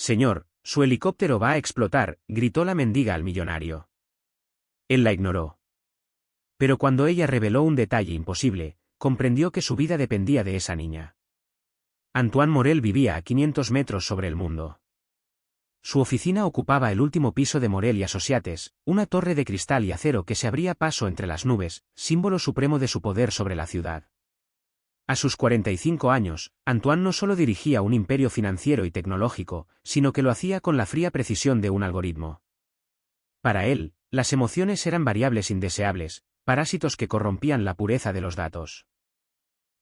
Señor, su helicóptero va a explotar, gritó la mendiga al millonario. Él la ignoró. Pero cuando ella reveló un detalle imposible, comprendió que su vida dependía de esa niña. Antoine Morel vivía a 500 metros sobre el mundo. Su oficina ocupaba el último piso de Morel y Associates, una torre de cristal y acero que se abría paso entre las nubes, símbolo supremo de su poder sobre la ciudad. A sus 45 años, Antoine no solo dirigía un imperio financiero y tecnológico, sino que lo hacía con la fría precisión de un algoritmo. Para él, las emociones eran variables indeseables, parásitos que corrompían la pureza de los datos.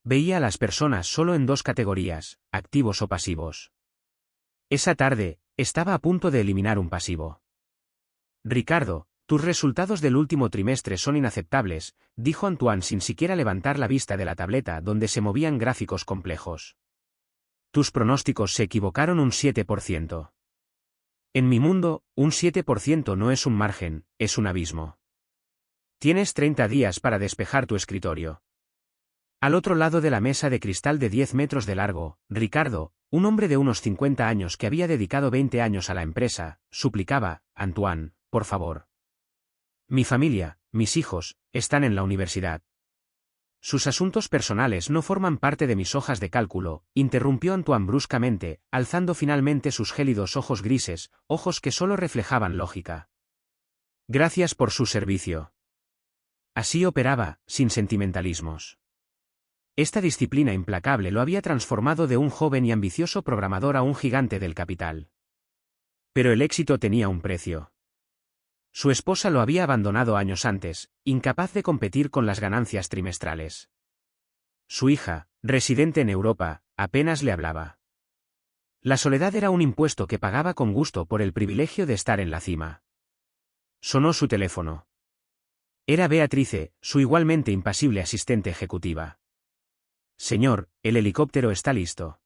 Veía a las personas solo en dos categorías, activos o pasivos. Esa tarde, estaba a punto de eliminar un pasivo. Ricardo, tus resultados del último trimestre son inaceptables, dijo Antoine sin siquiera levantar la vista de la tableta donde se movían gráficos complejos. Tus pronósticos se equivocaron un 7%. En mi mundo, un 7% no es un margen, es un abismo. Tienes 30 días para despejar tu escritorio. Al otro lado de la mesa de cristal de 10 metros de largo, Ricardo, un hombre de unos 50 años que había dedicado 20 años a la empresa, suplicaba, Antoine, por favor. Mi familia, mis hijos, están en la universidad. Sus asuntos personales no forman parte de mis hojas de cálculo, interrumpió Antoine bruscamente, alzando finalmente sus gélidos ojos grises, ojos que solo reflejaban lógica. Gracias por su servicio. Así operaba, sin sentimentalismos. Esta disciplina implacable lo había transformado de un joven y ambicioso programador a un gigante del capital. Pero el éxito tenía un precio. Su esposa lo había abandonado años antes, incapaz de competir con las ganancias trimestrales. Su hija, residente en Europa, apenas le hablaba. La soledad era un impuesto que pagaba con gusto por el privilegio de estar en la cima. Sonó su teléfono. Era Beatrice, su igualmente impasible asistente ejecutiva. Señor, el helicóptero está listo.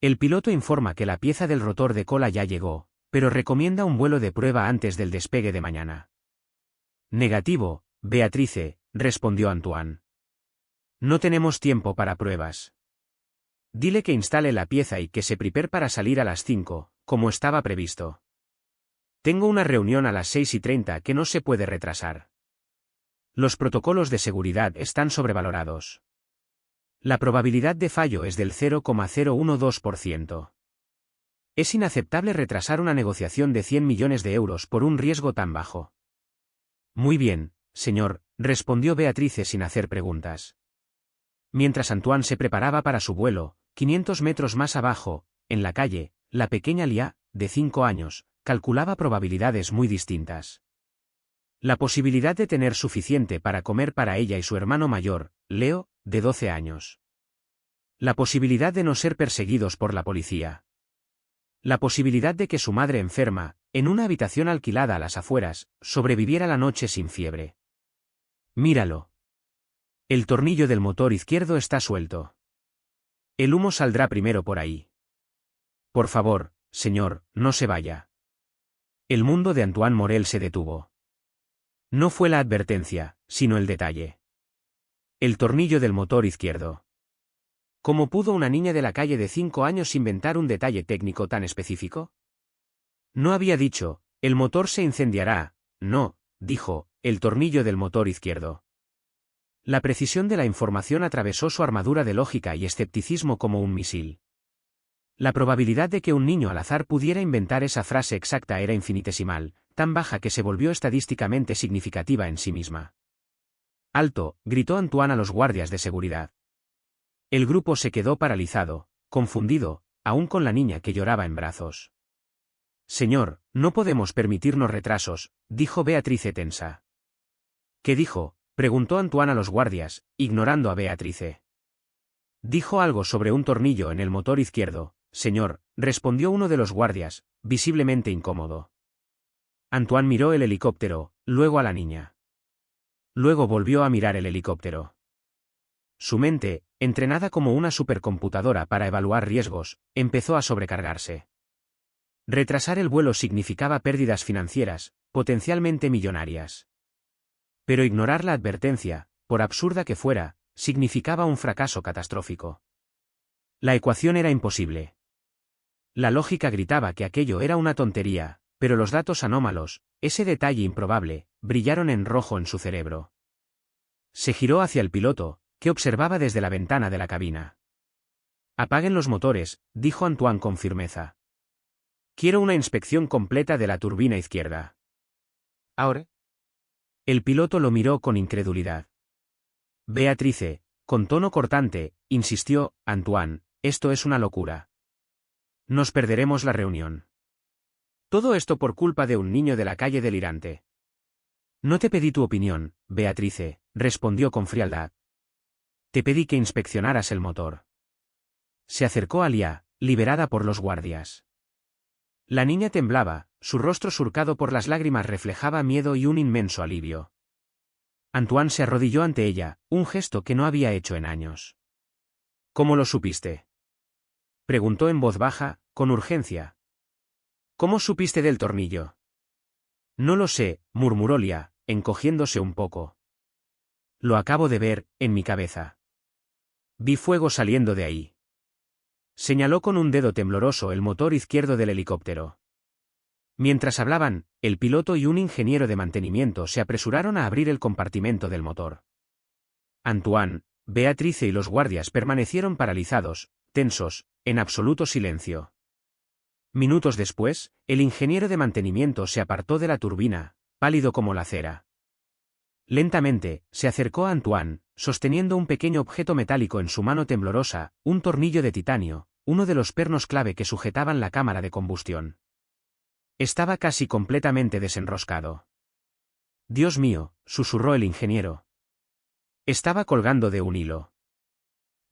El piloto informa que la pieza del rotor de cola ya llegó, pero recomienda un vuelo de prueba antes del despegue de mañana. Negativo, Beatrice, respondió Antoine. No tenemos tiempo para pruebas. Dile que instale la pieza y que se prepare para salir a las 5, como estaba previsto. Tengo una reunión a las 6:30 que no se puede retrasar. Los protocolos de seguridad están sobrevalorados. La probabilidad de fallo es del 0,012%. Es inaceptable retrasar una negociación de 100 millones de euros por un riesgo tan bajo. Muy bien, señor, respondió Beatrice sin hacer preguntas. Mientras Antoine se preparaba para su vuelo, 500 metros más abajo, en la calle, la pequeña Lia, de 5 años, calculaba probabilidades muy distintas. La posibilidad de tener suficiente para comer para ella y su hermano mayor, Leo, de 12 años. La posibilidad de no ser perseguidos por la policía. La posibilidad de que su madre enferma, en una habitación alquilada a las afueras, sobreviviera la noche sin fiebre. Míralo. El tornillo del motor izquierdo está suelto. El humo saldrá primero por ahí. Por favor, señor, no se vaya. El mundo de Antoine Morel se detuvo. No fue la advertencia, sino el detalle. El tornillo del motor izquierdo. ¿Cómo pudo una niña de la calle de 5 años inventar un detalle técnico tan específico? No había dicho, el motor se incendiará, no, dijo, el tornillo del motor izquierdo. La precisión de la información atravesó su armadura de lógica y escepticismo como un misil. La probabilidad de que un niño al azar pudiera inventar esa frase exacta era infinitesimal, tan baja que se volvió estadísticamente significativa en sí misma. ¡Alto!, gritó Antoine a los guardias de seguridad. El grupo se quedó paralizado, confundido, aún con la niña que lloraba en brazos. Señor, no podemos permitirnos retrasos, dijo Beatrice tensa. ¿Qué dijo?, preguntó Antoine a los guardias, ignorando a Beatrice. Dijo algo sobre un tornillo en el motor izquierdo, señor, respondió uno de los guardias, visiblemente incómodo. Antoine miró el helicóptero, luego a la niña. Luego volvió a mirar el helicóptero. Su mente, entrenada como una supercomputadora para evaluar riesgos, empezó a sobrecargarse. Retrasar el vuelo significaba pérdidas financieras, potencialmente millonarias. Pero ignorar la advertencia, por absurda que fuera, significaba un fracaso catastrófico. La ecuación era imposible. La lógica gritaba que aquello era una tontería, pero los datos anómalos, ese detalle improbable, brillaron en rojo en su cerebro. Se giró hacia el piloto, que observaba desde la ventana de la cabina. «Apaguen los motores», dijo Antoine con firmeza. «Quiero una inspección completa de la turbina izquierda». ¿Ahora? El piloto lo miró con incredulidad. «Beatrice», con tono cortante, insistió, «Antoine, esto es una locura. Nos perderemos la reunión. Todo esto por culpa de un niño de la calle delirante». «No te pedí tu opinión, Beatrice», respondió con frialdad. «Te pedí que inspeccionaras el motor». Se acercó a Lia, liberada por los guardias. La niña temblaba, su rostro surcado por las lágrimas reflejaba miedo y un inmenso alivio. Antoine se arrodilló ante ella, un gesto que no había hecho en años. «¿Cómo lo supiste?», preguntó en voz baja, con urgencia. «¿Cómo supiste del tornillo?». «No lo sé», murmuró Lia, encogiéndose un poco. «Lo acabo de ver, en mi cabeza. Vi fuego saliendo de ahí». Señaló con un dedo tembloroso el motor izquierdo del helicóptero. Mientras hablaban, el piloto y un ingeniero de mantenimiento se apresuraron a abrir el compartimento del motor. Antoine, Beatrice y los guardias permanecieron paralizados, tensos, en absoluto silencio. Minutos después, el ingeniero de mantenimiento se apartó de la turbina, pálido como la cera. Lentamente, se acercó a Antoine, sosteniendo un pequeño objeto metálico en su mano temblorosa, un tornillo de titanio, uno de los pernos clave que sujetaban la cámara de combustión. Estaba casi completamente desenroscado. «Dios mío», susurró el ingeniero. Estaba colgando de un hilo.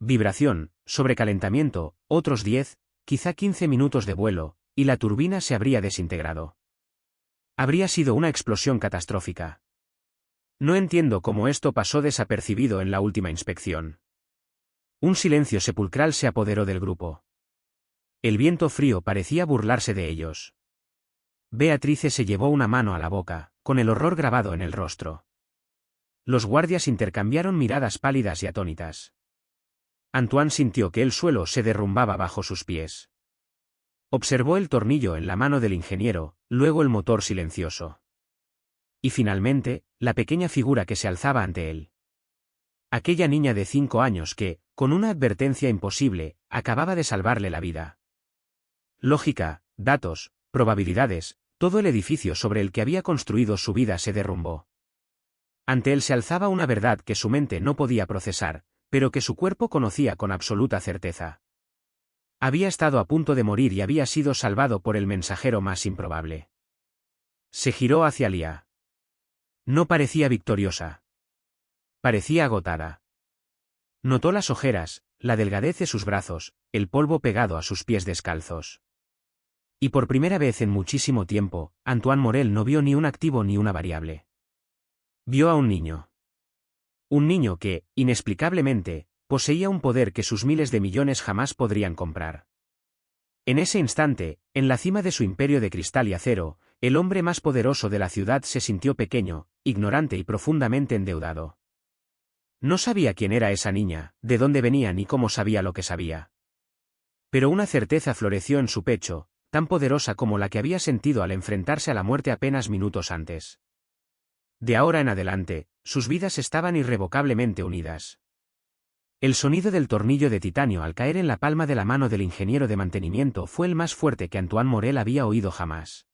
Vibración, sobrecalentamiento, otros 10, quizá 15 minutos de vuelo, y la turbina se habría desintegrado. Habría sido una explosión catastrófica. «No entiendo cómo esto pasó desapercibido en la última inspección». Un silencio sepulcral se apoderó del grupo. El viento frío parecía burlarse de ellos. Beatrice se llevó una mano a la boca, con el horror grabado en el rostro. Los guardias intercambiaron miradas pálidas y atónitas. Antoine sintió que el suelo se derrumbaba bajo sus pies. Observó el tornillo en la mano del ingeniero, luego el motor silencioso. Y finalmente, la pequeña figura que se alzaba ante él. Aquella niña de 5 años que, con una advertencia imposible, acababa de salvarle la vida. Lógica, datos, probabilidades, todo el edificio sobre el que había construido su vida se derrumbó. Ante él se alzaba una verdad que su mente no podía procesar, pero que su cuerpo conocía con absoluta certeza. Había estado a punto de morir y había sido salvado por el mensajero más improbable. Se giró hacia Lia. No parecía victoriosa. Parecía agotada. Notó las ojeras, la delgadez de sus brazos, el polvo pegado a sus pies descalzos. Y por primera vez en muchísimo tiempo, Antoine Morel no vio ni un activo ni una variable. Vio a un niño. Un niño que, inexplicablemente, poseía un poder que sus miles de millones jamás podrían comprar. En ese instante, en la cima de su imperio de cristal y acero, el hombre más poderoso de la ciudad se sintió pequeño, ignorante y profundamente endeudado. No sabía quién era esa niña, de dónde venía ni cómo sabía lo que sabía. Pero una certeza floreció en su pecho, tan poderosa como la que había sentido al enfrentarse a la muerte apenas minutos antes. De ahora en adelante, sus vidas estaban irrevocablemente unidas. El sonido del tornillo de titanio al caer en la palma de la mano del ingeniero de mantenimiento fue el más fuerte que Antoine Morel había oído jamás.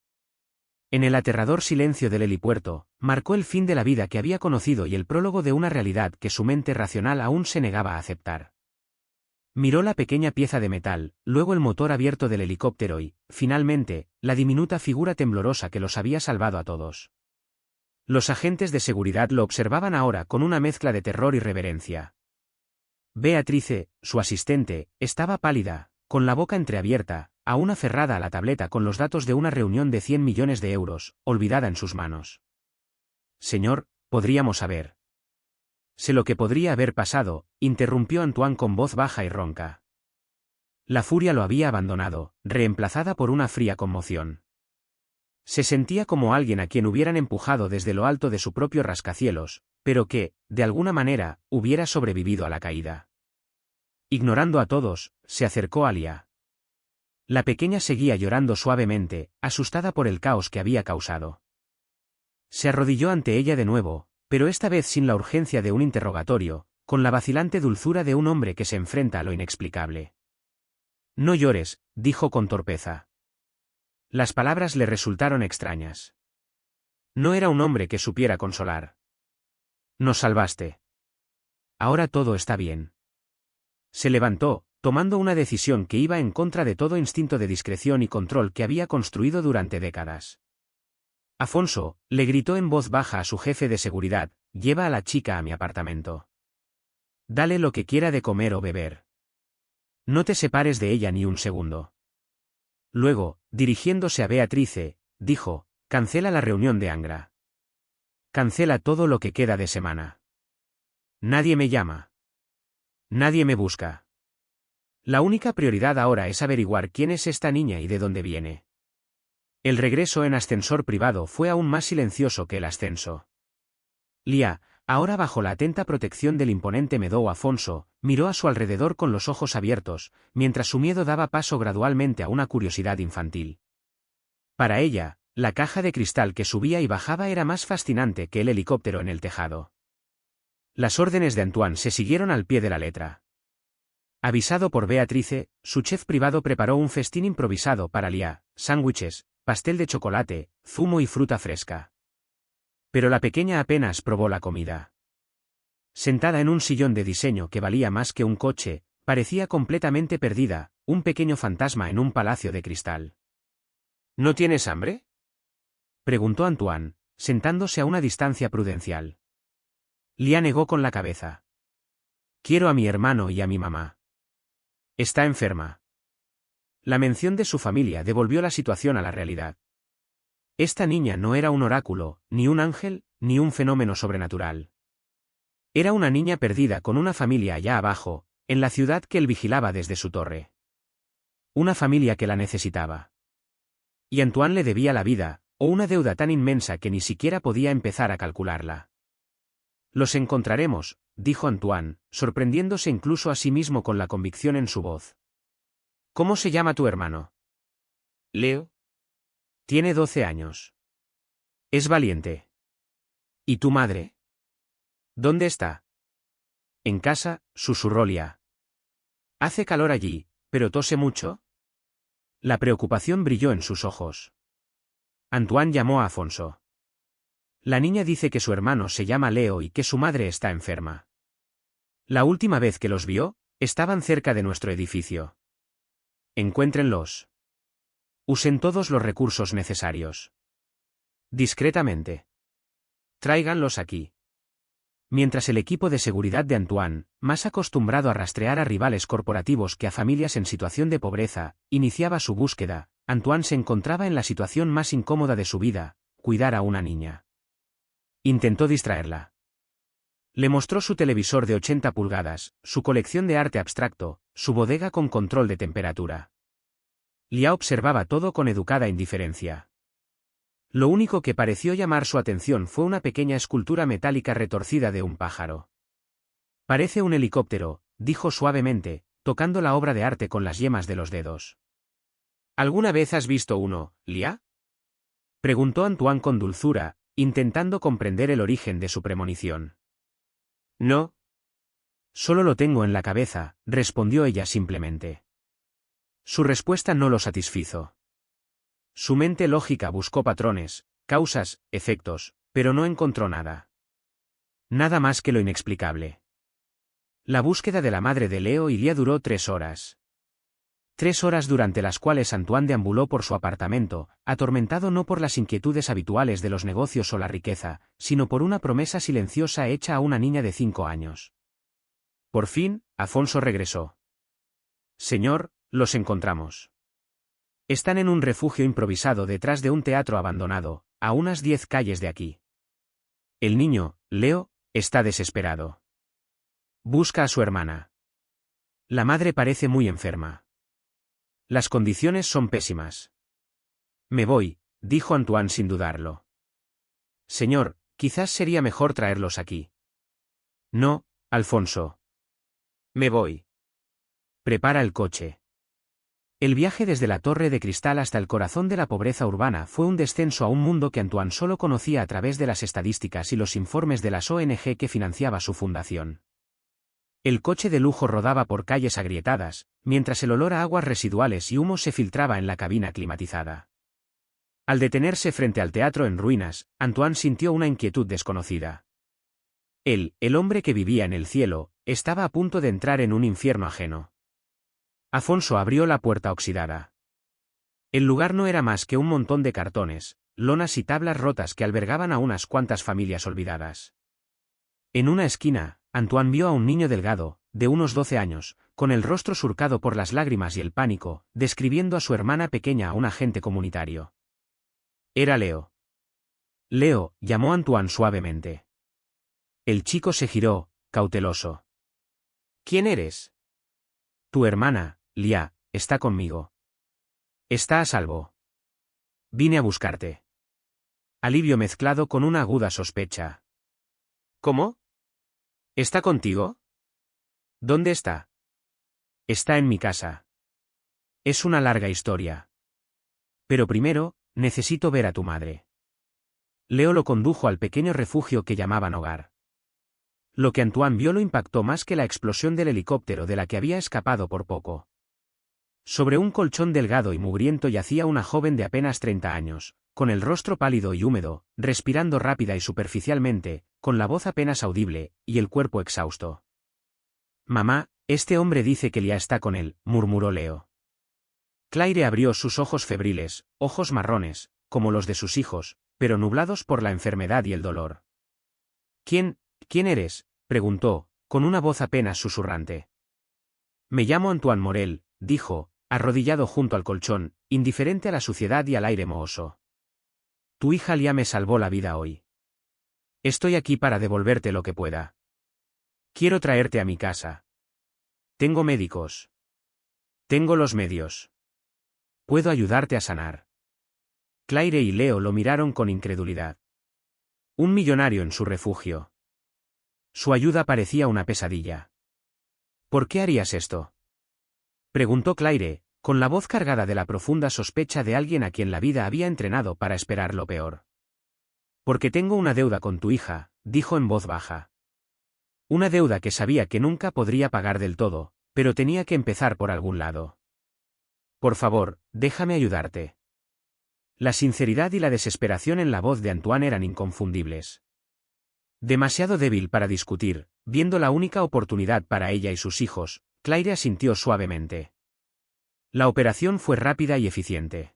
En el aterrador silencio del helipuerto, marcó el fin de la vida que había conocido y el prólogo de una realidad que su mente racional aún se negaba a aceptar. Miró la pequeña pieza de metal, luego el motor abierto del helicóptero y, finalmente, la diminuta figura temblorosa que los había salvado a todos. Los agentes de seguridad lo observaban ahora con una mezcla de terror y reverencia. Beatrice, su asistente, estaba pálida, con la boca entreabierta, aún aferrada a la tableta con los datos de una reunión de 100 millones de euros, olvidada en sus manos. «Señor, podríamos saber». «Sé lo que podría haber pasado», interrumpió Antoine con voz baja y ronca. La furia lo había abandonado, reemplazada por una fría conmoción. Se sentía como alguien a quien hubieran empujado desde lo alto de su propio rascacielos, pero que, de alguna manera, hubiera sobrevivido a la caída. Ignorando a todos, se acercó a Lia. La pequeña seguía llorando suavemente, asustada por el caos que había causado. Se arrodilló ante ella de nuevo, pero esta vez sin la urgencia de un interrogatorio, con la vacilante dulzura de un hombre que se enfrenta a lo inexplicable. No llores, dijo con torpeza. Las palabras le resultaron extrañas. No era un hombre que supiera consolar. Nos salvaste. Ahora todo está bien. Se levantó, tomando una decisión que iba en contra de todo instinto de discreción y control que había construido durante décadas. Afonso, le gritó en voz baja a su jefe de seguridad, lleva a la chica a mi apartamento. Dale lo que quiera de comer o beber. No te separes de ella ni un segundo. Luego, dirigiéndose a Beatrice, dijo, cancela la reunión de Angra. Cancela todo lo que queda de semana. Nadie me llama. Nadie me busca. La única prioridad ahora es averiguar quién es esta niña y de dónde viene. El regreso en ascensor privado fue aún más silencioso que el ascenso. Lia, ahora bajo la atenta protección del imponente Medou Afonso, miró a su alrededor con los ojos abiertos, mientras su miedo daba paso gradualmente a una curiosidad infantil. Para ella, la caja de cristal que subía y bajaba era más fascinante que el helicóptero en el tejado. Las órdenes de Antoine se siguieron al pie de la letra. Avisado por Beatrice, su chef privado preparó un festín improvisado para Lia, sándwiches, pastel de chocolate, zumo y fruta fresca. Pero la pequeña apenas probó la comida. Sentada en un sillón de diseño que valía más que un coche, parecía completamente perdida, un pequeño fantasma en un palacio de cristal. ¿No tienes hambre?, preguntó Antoine, sentándose a una distancia prudencial. Lia negó con la cabeza. Quiero a mi hermano y a mi mamá. Está enferma. La mención de su familia devolvió la situación a la realidad. Esta niña no era un oráculo, ni un ángel, ni un fenómeno sobrenatural. Era una niña perdida con una familia allá abajo, en la ciudad que él vigilaba desde su torre. Una familia que la necesitaba. Y Antoine le debía la vida, o una deuda tan inmensa que ni siquiera podía empezar a calcularla. Los encontraremos, dijo Antoine, sorprendiéndose incluso a sí mismo con la convicción en su voz. ¿Cómo se llama tu hermano? Leo. Tiene 12 años. Es valiente. ¿Y tu madre? ¿Dónde está? En casa, susurró Lia. Hace calor allí, pero tose mucho. La preocupación brilló en sus ojos. Antoine llamó a Afonso. La niña dice que su hermano se llama Leo y que su madre está enferma. La última vez que los vio, estaban cerca de nuestro edificio. Encuéntrenlos. Usen todos los recursos necesarios. Discretamente. Tráiganlos aquí. Mientras el equipo de seguridad de Antoine, más acostumbrado a rastrear a rivales corporativos que a familias en situación de pobreza, iniciaba su búsqueda, Antoine se encontraba en la situación más incómoda de su vida, cuidar a una niña. Intentó distraerla. Le mostró su televisor de 80 pulgadas, su colección de arte abstracto, su bodega con control de temperatura. Lia observaba todo con educada indiferencia. Lo único que pareció llamar su atención fue una pequeña escultura metálica retorcida de un pájaro. Parece un helicóptero, dijo suavemente, tocando la obra de arte con las yemas de los dedos. ¿Alguna vez has visto uno, Lia?, preguntó Antoine con dulzura, intentando comprender el origen de su premonición. No. Solo lo tengo en la cabeza, respondió ella simplemente. Su respuesta no lo satisfizo. Su mente lógica buscó patrones, causas, efectos, pero no encontró nada. Nada más que lo inexplicable. La búsqueda de la madre de Leo y Lia duró 3 horas. 3 horas durante las cuales Antoine deambuló por su apartamento, atormentado no por las inquietudes habituales de los negocios o la riqueza, sino por una promesa silenciosa hecha a una niña de 5 años. Por fin, Afonso regresó. Señor, los encontramos. Están en un refugio improvisado detrás de un teatro abandonado, a unas 10 calles de aquí. El niño, Leo, está desesperado. Busca a su hermana. La madre parece muy enferma. Las condiciones son pésimas. Me voy, dijo Antoine sin dudarlo. Señor, quizás sería mejor traerlos aquí. No, Alfonso. Me voy. Prepara el coche. El viaje desde la Torre de Cristal hasta el corazón de la pobreza urbana fue un descenso a un mundo que Antoine solo conocía a través de las estadísticas y los informes de las ONG que financiaba su fundación. El coche de lujo rodaba por calles agrietadas, mientras el olor a aguas residuales y humo se filtraba en la cabina climatizada. Al detenerse frente al teatro en ruinas, Antoine sintió una inquietud desconocida. Él, el hombre que vivía en el cielo, estaba a punto de entrar en un infierno ajeno. Afonso abrió la puerta oxidada. El lugar no era más que un montón de cartones, lonas y tablas rotas que albergaban a unas cuantas familias olvidadas. En una esquina, Antoine vio a un niño delgado, de unos 12 años, con el rostro surcado por las lágrimas y el pánico, describiendo a su hermana pequeña a un agente comunitario. Era Leo. Leo, llamó Antoine suavemente. El chico se giró, cauteloso. ¿Quién eres? Tu hermana, Lia, está conmigo. Está a salvo. Vine a buscarte. Alivio mezclado con una aguda sospecha. ¿Cómo? ¿Está contigo? ¿Dónde está? Está en mi casa. Es una larga historia. Pero primero, necesito ver a tu madre. Leo lo condujo al pequeño refugio que llamaban hogar. Lo que Antoine vio lo impactó más que la explosión del helicóptero de la que había escapado por poco. Sobre un colchón delgado y mugriento yacía una joven de apenas 30 años, con el rostro pálido y húmedo, respirando rápida y superficialmente, con la voz apenas audible, y el cuerpo exhausto. Mamá, este hombre dice que Lia está con él, murmuró Leo. Claire abrió sus ojos febriles, ojos marrones, como los de sus hijos, pero nublados por la enfermedad y el dolor. ¿Quién eres?, preguntó, con una voz apenas susurrante. Me llamo Antoine Morel, dijo, arrodillado junto al colchón, indiferente a la suciedad y al aire mohoso. Tu hija Lia me salvó la vida hoy. Estoy aquí para devolverte lo que pueda. Quiero traerte a mi casa. Tengo médicos. Tengo los medios. Puedo ayudarte a sanar. Claire y Leo lo miraron con incredulidad. Un millonario en su refugio. Su ayuda parecía una pesadilla. ¿Por qué harías esto?, preguntó Claire, con la voz cargada de la profunda sospecha de alguien a quien la vida había entrenado para esperar lo peor. Porque tengo una deuda con tu hija, dijo en voz baja. Una deuda que sabía que nunca podría pagar del todo, pero tenía que empezar por algún lado. Por favor, déjame ayudarte. La sinceridad y la desesperación en la voz de Antoine eran inconfundibles. Demasiado débil para discutir, viendo la única oportunidad para ella y sus hijos, Claire asintió suavemente. La operación fue rápida y eficiente.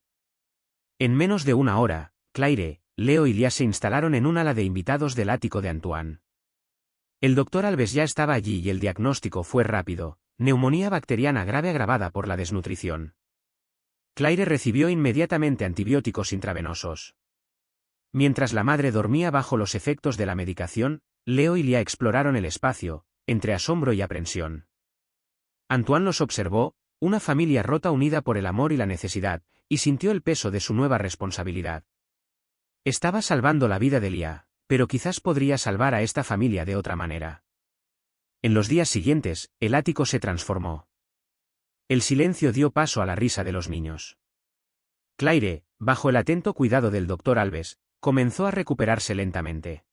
En menos de una hora, Claire, Leo y Lia se instalaron en un ala de invitados del ático de Antoine. El doctor Alves ya estaba allí y el diagnóstico fue rápido: neumonía bacteriana grave agravada por la desnutrición. Claire recibió inmediatamente antibióticos intravenosos. Mientras la madre dormía bajo los efectos de la medicación, Leo y Lia exploraron el espacio, entre asombro y aprensión. Antoine los observó, una familia rota unida por el amor y la necesidad, y sintió el peso de su nueva responsabilidad. Estaba salvando la vida de Lia, pero quizás podría salvar a esta familia de otra manera. En los días siguientes, el ático se transformó. El silencio dio paso a la risa de los niños. Claire, bajo el atento cuidado del doctor Alves, comenzó a recuperarse lentamente.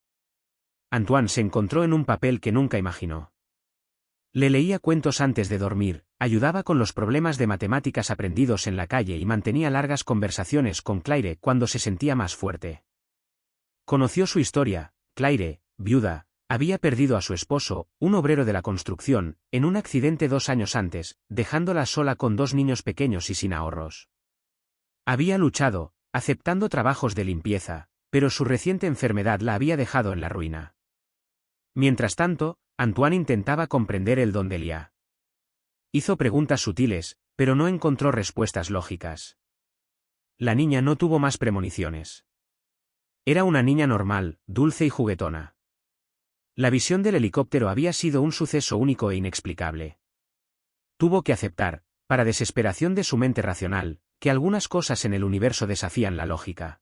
Antoine se encontró en un papel que nunca imaginó. Le leía cuentos antes de dormir, ayudaba con los problemas de matemáticas aprendidos en la calle y mantenía largas conversaciones con Claire cuando se sentía más fuerte. Conoció su historia. Claire, viuda, había perdido a su esposo, un obrero de la construcción, en un accidente 2 años antes, dejándola sola con 2 niños pequeños y sin ahorros. Había luchado, aceptando trabajos de limpieza, pero su reciente enfermedad la había dejado en la ruina. Mientras tanto, Antoine intentaba comprender el don de Lia. Hizo preguntas sutiles, pero no encontró respuestas lógicas. La niña no tuvo más premoniciones. Era una niña normal, dulce y juguetona. La visión del helicóptero había sido un suceso único e inexplicable. Tuvo que aceptar, para desesperación de su mente racional, que algunas cosas en el universo desafían la lógica.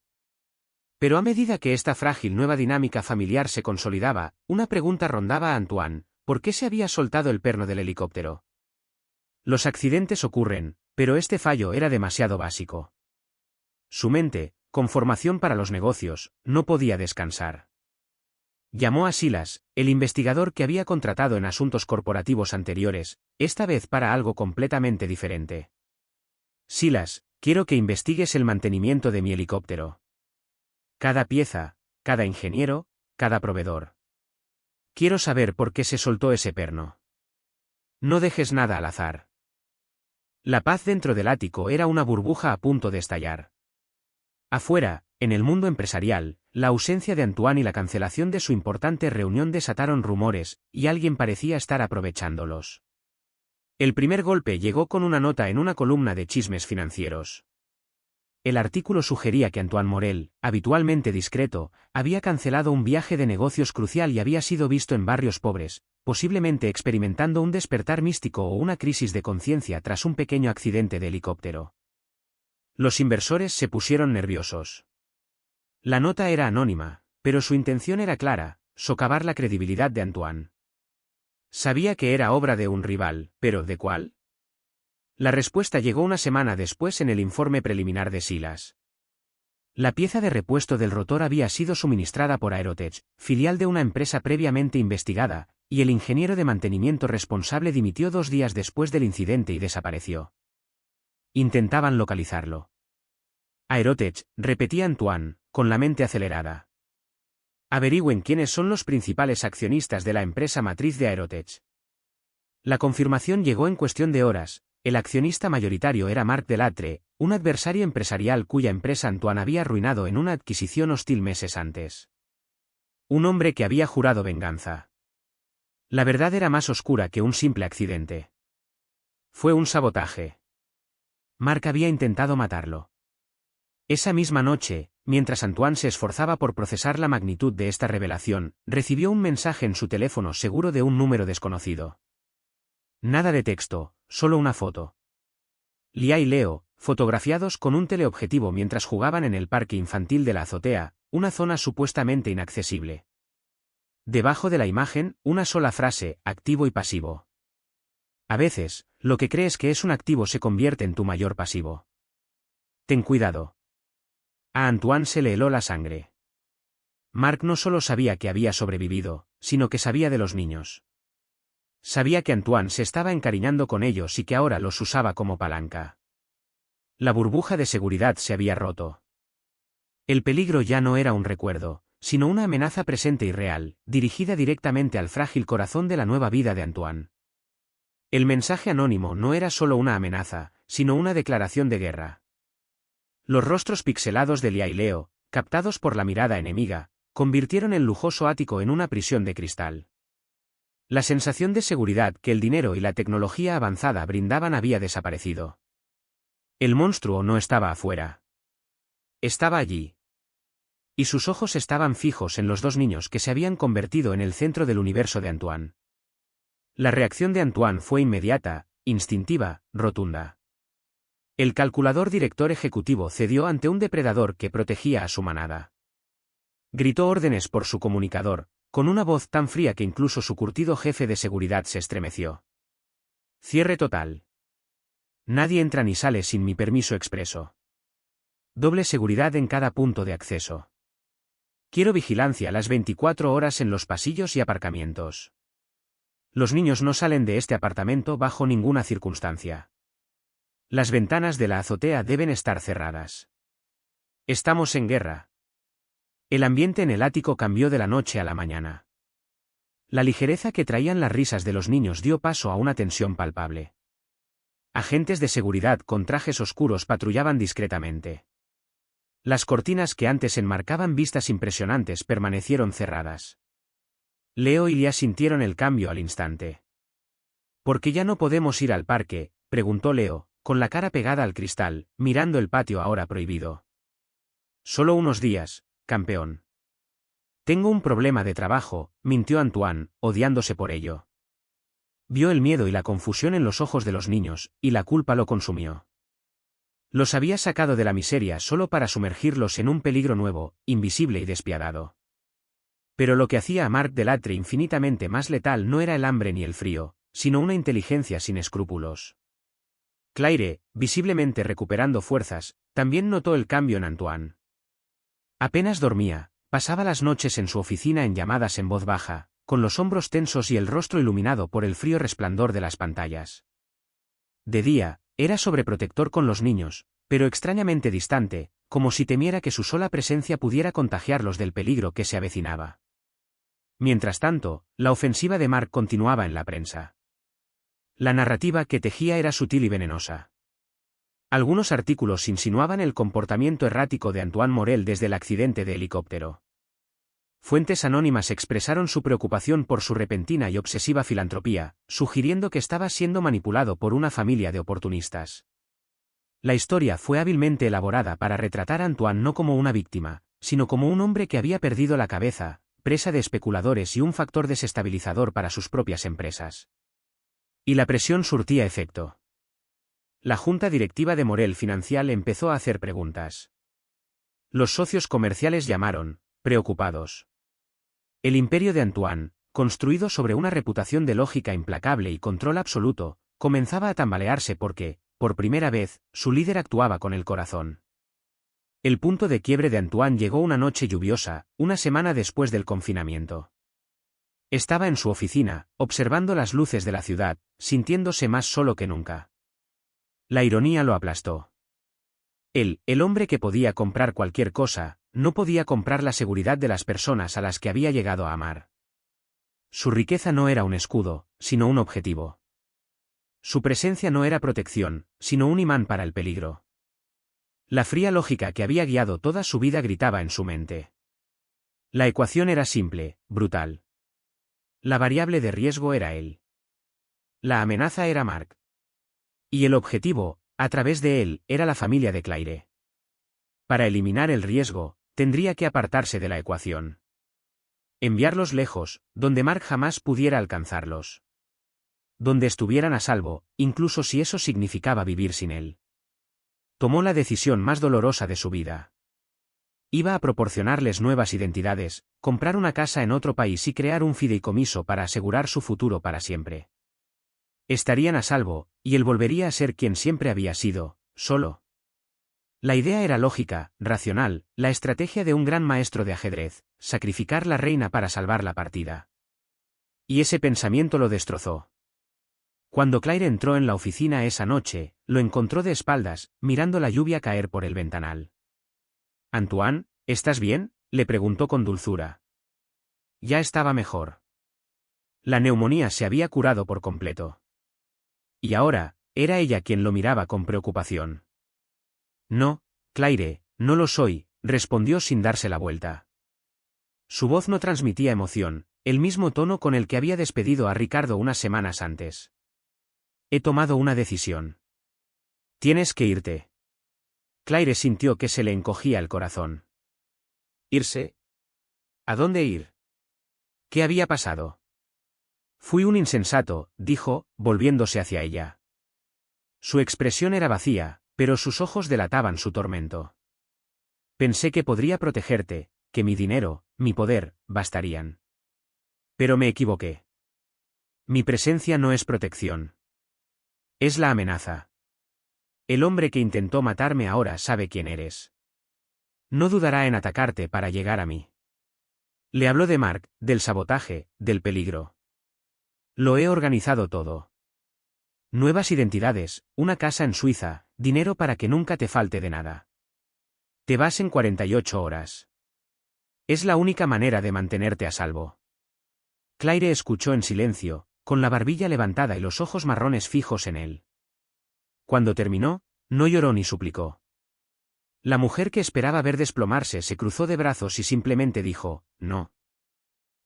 Pero a medida que esta frágil nueva dinámica familiar se consolidaba, una pregunta rondaba a Antoine: ¿por qué se había soltado el perno del helicóptero? Los accidentes ocurren, Pero este fallo era demasiado básico. Su mente, con formación para los negocios, no podía descansar. Llamó a Silas, el investigador que había contratado en asuntos corporativos anteriores, esta vez para algo completamente diferente. Silas, quiero que investigues el mantenimiento de mi helicóptero. Cada pieza, cada ingeniero, cada proveedor. Quiero saber por qué se soltó ese perno. No dejes nada al azar. La paz dentro del ático era una burbuja a punto de estallar. Afuera, en el mundo empresarial, la ausencia de Antoine y la cancelación de su importante reunión desataron rumores, y alguien parecía estar aprovechándolos. El primer golpe llegó con una nota en una columna de chismes financieros. El artículo sugería que Antoine Morel, habitualmente discreto, había cancelado un viaje de negocios crucial y había sido visto en barrios pobres, posiblemente experimentando un despertar místico o una crisis de conciencia tras un pequeño accidente de helicóptero. Los inversores se pusieron nerviosos. La nota era anónima, pero su intención era clara: socavar la credibilidad de Antoine. Sabía que era obra de un rival, pero ¿de cuál? La respuesta llegó una semana después en el informe preliminar de Silas. La pieza de repuesto del rotor había sido suministrada por Aerotech, filial de una empresa previamente investigada, y el ingeniero de mantenimiento responsable dimitió 2 días después del incidente y desapareció. Intentaban localizarlo. Aerotech, repetía Antoine, con la mente acelerada. Averigüen quiénes son los principales accionistas de la empresa matriz de Aerotech. La confirmación llegó en cuestión de horas. El accionista mayoritario era Marc Delattre, un adversario empresarial cuya empresa Antoine había arruinado en una adquisición hostil meses antes. Un hombre que había jurado venganza. La verdad era más oscura que un simple accidente. Fue un sabotaje. Marc había intentado matarlo. Esa misma noche, mientras Antoine se esforzaba por procesar la magnitud de esta revelación, recibió un mensaje en su teléfono seguro de un número desconocido. Nada de texto, solo una foto. Lia y Leo, fotografiados con un teleobjetivo mientras jugaban en el parque infantil de la azotea, una zona supuestamente inaccesible. Debajo de la imagen, una sola frase: activo y pasivo. A veces, lo que crees que es un activo se convierte en tu mayor pasivo. Ten cuidado. A Antoine se le heló la sangre. Marc no solo sabía que había sobrevivido, sino que sabía de los niños. Sabía que Antoine se estaba encariñando con ellos y que ahora los usaba como palanca. La burbuja de seguridad se había roto. El peligro ya no era un recuerdo, sino una amenaza presente y real, dirigida directamente al frágil corazón de la nueva vida de Antoine. El mensaje anónimo no era solo una amenaza, sino una declaración de guerra. Los rostros pixelados de Lia y Leo, captados por la mirada enemiga, convirtieron el lujoso ático en una prisión de cristal. La sensación de seguridad que el dinero y la tecnología avanzada brindaban había desaparecido. El monstruo no estaba afuera. Estaba allí. Y sus ojos estaban fijos en los 2 niños que se habían convertido en el centro del universo de Antoine. La reacción de Antoine fue inmediata, instintiva, rotunda. El calculador director ejecutivo cedió ante un depredador que protegía a su manada. Gritó órdenes por su comunicador, con una voz tan fría que incluso su curtido jefe de seguridad se estremeció. Cierre total. Nadie entra ni sale sin mi permiso expreso. Doble seguridad en cada punto de acceso. Quiero vigilancia las 24 horas en los pasillos y aparcamientos. Los niños no salen de este apartamento bajo ninguna circunstancia. Las ventanas de la azotea deben estar cerradas. Estamos en guerra. El ambiente en el ático cambió de la noche a la mañana. La ligereza que traían las risas de los niños dio paso a una tensión palpable. Agentes de seguridad con trajes oscuros patrullaban discretamente. Las cortinas que antes enmarcaban vistas impresionantes permanecieron cerradas. Leo y Lia sintieron el cambio al instante. ¿Por qué ya no podemos ir al parque?, preguntó Leo, con la cara pegada al cristal, mirando el patio ahora prohibido. Solo unos días, campeón. Tengo un problema de trabajo, mintió Antoine, odiándose por ello. Vio el miedo y la confusión en los ojos de los niños, y la culpa lo consumió. Los había sacado de la miseria solo para sumergirlos en un peligro nuevo, invisible y despiadado. Pero lo que hacía a Marc Delattre infinitamente más letal no era el hambre ni el frío, sino una inteligencia sin escrúpulos. Claire, visiblemente recuperando fuerzas, también notó el cambio en Antoine. Apenas dormía, pasaba las noches en su oficina en llamadas en voz baja, con los hombros tensos y el rostro iluminado por el frío resplandor de las pantallas. De día, era sobreprotector con los niños, pero extrañamente distante, como si temiera que su sola presencia pudiera contagiarlos del peligro que se avecinaba. Mientras tanto, la ofensiva de Mark continuaba en la prensa. La narrativa que tejía era sutil y venenosa. Algunos artículos insinuaban el comportamiento errático de Antoine Morel desde el accidente de helicóptero. Fuentes anónimas expresaron su preocupación por su repentina y obsesiva filantropía, sugiriendo que estaba siendo manipulado por una familia de oportunistas. La historia fue hábilmente elaborada para retratar a Antoine no como una víctima, sino como un hombre que había perdido la cabeza, presa de especuladores y un factor desestabilizador para sus propias empresas. Y la presión surtía efecto. La junta directiva de Morel Financial empezó a hacer preguntas. Los socios comerciales llamaron, preocupados. El imperio de Antoine, construido sobre una reputación de lógica implacable y control absoluto, comenzaba a tambalearse porque, por primera vez, su líder actuaba con el corazón. El punto de quiebre de Antoine llegó una noche lluviosa, una semana después del confinamiento. Estaba en su oficina, observando las luces de la ciudad, sintiéndose más solo que nunca. La ironía lo aplastó. Él, el hombre que podía comprar cualquier cosa, no podía comprar la seguridad de las personas a las que había llegado a amar. Su riqueza no era un escudo, sino un objetivo. Su presencia no era protección, sino un imán para el peligro. La fría lógica que había guiado toda su vida gritaba en su mente. La ecuación era simple, brutal. La variable de riesgo era él. La amenaza era Mark. Y el objetivo, a través de él, era la familia de Claire. Para eliminar el riesgo, tendría que apartarse de la ecuación. Enviarlos lejos, donde Mark jamás pudiera alcanzarlos. Donde estuvieran a salvo, incluso si eso significaba vivir sin él. Tomó la decisión más dolorosa de su vida. Iba a proporcionarles nuevas identidades, comprar una casa en otro país y crear un fideicomiso para asegurar su futuro para siempre. Estarían a salvo, y él volvería a ser quien siempre había sido, solo. La idea era lógica, racional, la estrategia de un gran maestro de ajedrez, sacrificar la reina para salvar la partida. Y ese pensamiento lo destrozó. Cuando Claire entró en la oficina esa noche, lo encontró de espaldas, mirando la lluvia caer por el ventanal. «Antoine, ¿estás bien?», le preguntó con dulzura. Ya estaba mejor. La neumonía se había curado por completo. Y ahora, era ella quien lo miraba con preocupación. «No, Claire, no lo soy», respondió sin darse la vuelta. Su voz no transmitía emoción, el mismo tono con el que había despedido a Ricardo unas semanas antes. «He tomado una decisión. Tienes que irte». Claire sintió que se le encogía el corazón. ¿Irse? ¿A dónde ir? ¿Qué había pasado? Fui un insensato, dijo, volviéndose hacia ella. Su expresión era vacía, pero sus ojos delataban su tormento. Pensé que podría protegerte, que mi dinero, mi poder, bastarían. Pero me equivoqué. Mi presencia no es protección. Es la amenaza. El hombre que intentó matarme ahora sabe quién eres. No dudará en atacarte para llegar a mí. Le habló de Mark, del sabotaje, del peligro. Lo he organizado todo. Nuevas identidades, una casa en Suiza, dinero para que nunca te falte de nada. Te vas en 48 horas. Es la única manera de mantenerte a salvo. Claire escuchó en silencio, con la barbilla levantada y los ojos marrones fijos en él. Cuando terminó, no lloró ni suplicó. La mujer que esperaba ver desplomarse se cruzó de brazos y simplemente dijo, no.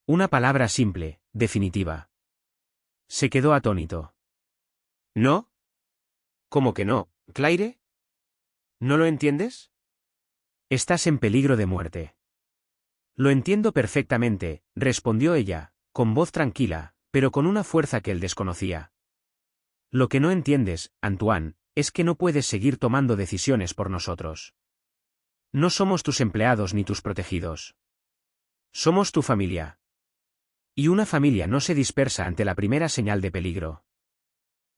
Una palabra simple, definitiva. Se quedó atónito. ¿No? ¿Cómo que no, Claire? ¿No lo entiendes? Estás en peligro de muerte. Lo entiendo perfectamente, respondió ella, con voz tranquila, pero con una fuerza que él desconocía. Lo que no entiendes, Antoine, es que no puedes seguir tomando decisiones por nosotros. No somos tus empleados ni tus protegidos. Somos tu familia. Y una familia no se dispersa ante la primera señal de peligro.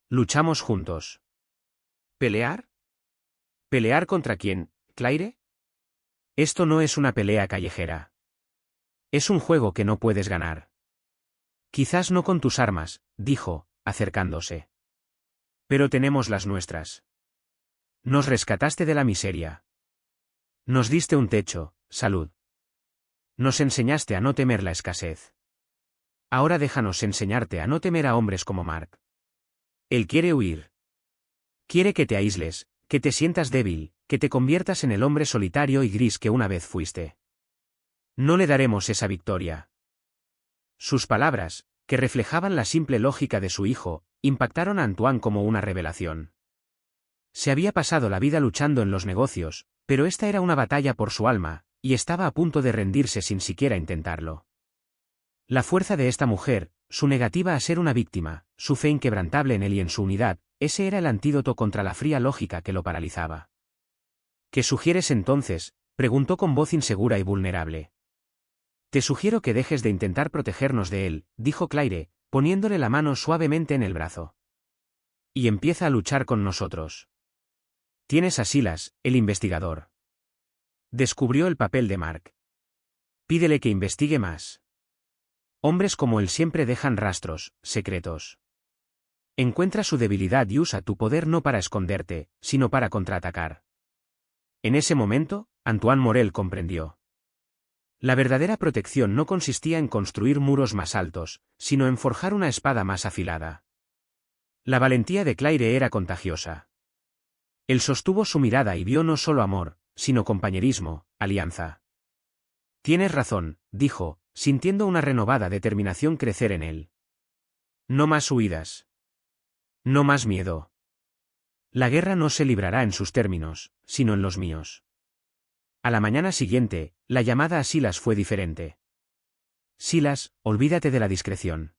Luchamos juntos. ¿Pelear? ¿Pelear contra quién, Claire? Esto no es una pelea callejera. Es un juego que no puedes ganar. Quizás no con tus armas, dijo, acercándose. Pero tenemos las nuestras. Nos rescataste de la miseria. Nos diste un techo, salud. Nos enseñaste a no temer la escasez. Ahora déjanos enseñarte a no temer a hombres como Mark. Él quiere huir. Quiere que te aísles, que te sientas débil, que te conviertas en el hombre solitario y gris que una vez fuiste. No le daremos esa victoria. Sus palabras, que reflejaban la simple lógica de su hijo, impactaron a Antoine como una revelación. Se había pasado la vida luchando en los negocios, pero esta era una batalla por su alma, y estaba a punto de rendirse sin siquiera intentarlo. La fuerza de esta mujer, su negativa a ser una víctima, su fe inquebrantable en él y en su unidad, ese era el antídoto contra la fría lógica que lo paralizaba. ¿Qué sugieres entonces?, preguntó con voz insegura y vulnerable. Te sugiero que dejes de intentar protegernos de él, dijo Claire, poniéndole la mano suavemente en el brazo. Y empieza a luchar con nosotros. Tienes a Silas, el investigador. Descubrió el papel de Mark. Pídele que investigue más. Hombres como él siempre dejan rastros, secretos. Encuentra su debilidad y usa tu poder no para esconderte, sino para contraatacar. En ese momento, Antoine Morel comprendió. La verdadera protección no consistía en construir muros más altos, sino en forjar una espada más afilada. La valentía de Claire era contagiosa. Él sostuvo su mirada y vio no solo amor, sino compañerismo, alianza. Tienes razón, dijo, sintiendo una renovada determinación crecer en él. No más huidas. No más miedo. La guerra no se librará en sus términos, sino en los míos. A la mañana siguiente, la llamada a Silas fue diferente. Silas, olvídate de la discreción.